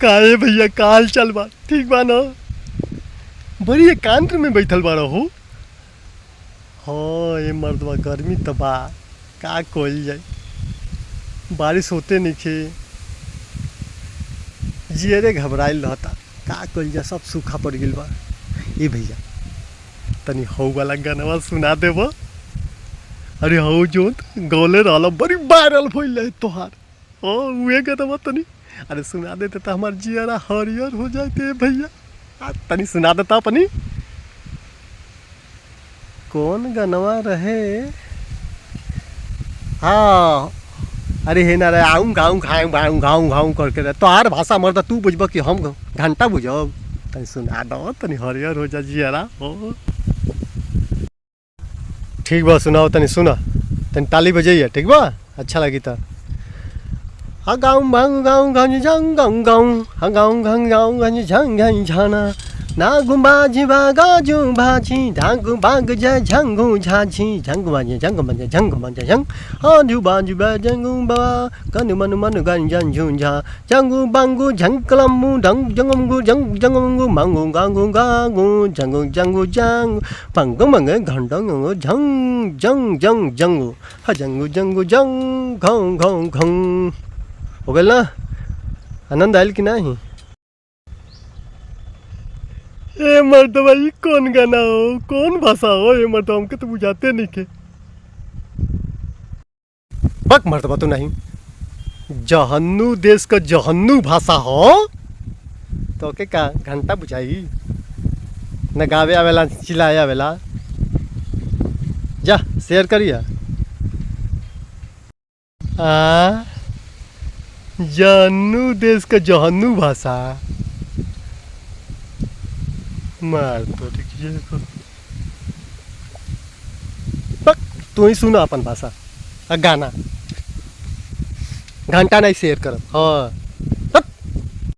काहे भैया का हाल चाल बा? ठीक बा न? बड़ी एकांत में बैठल बा रहो। हाँ ये मर्दवा गर्मी तो बा, का कइल जाए, बारिश होते नइखे, जियरे घबराइल रहता, का कइल जाए, सब सूखा पड़ गइल बा। ए भैया तनी हौ वाला गाना सुना देब। अरे हौ जो गौले रहल बड़ी वायरल भइल है तोहार, हाँ उहे गाना तनी अरे सुना देते तो हमार जियरा हरियर हो जाते भैया। तनी सुना देता अपनी। कौन गनवा रहे? हाँ अरे हे ना रे आऊँ गाऊँ खाऊँ गाऊँ गाऊँ गाऊँ करके रहे तोहार भाषा मर्द तू बुझब कि हम घंटा बुझब। तनी सुना दो तनी हरियर हो जा जियरा हो। ठीक बा सुनाओ तनी सुना, तनी ताली बजाइए ठीक बा, अच्छा लगी तो। हाँ गाऊँ भांग गाऊँ गाऊँ जंग गाऊँ गाऊँ हाँ गाऊँ गाऊँ गाऊँ गाऊँ झंग झंग झाना ना गुम्बाजी बागाजू भाजी झांगू बाग जय झंगू झाझी झंग बाजे झंग बजे झंग बजे झंग आजू बाजू बजंगू बा कनु मनु मनु गन जन झूंझा झंगू बांगू झंकलमू ढंग जंगमगू जंग जंगमगू मांगू गांगू गांगू झंगू जंगू जंग पंगू मंगे घंटंगू झंग जंग जंग जंगू हजंगू जंगू जंग घों घों घों। हो गया ना? आनंद आयल कि नहीं? ए मर्दवा ये कौन गाना हो, कौन भाषा हो ये मर्दवा, हमके तो बुझाते नहीं के। बक मर्दवा तो नहीं, जहन्नू देश का जहन्नू भाषा हो तो के का घंटा बुझाई न गावे आवेला चिल्लाए आवेला। जा शेयर करिए। जहन्नू देश का जहन्नू भाषा मार तो तू ही सुना अपन भाषा गाना, घंटा नहीं शेयर कर। हाँ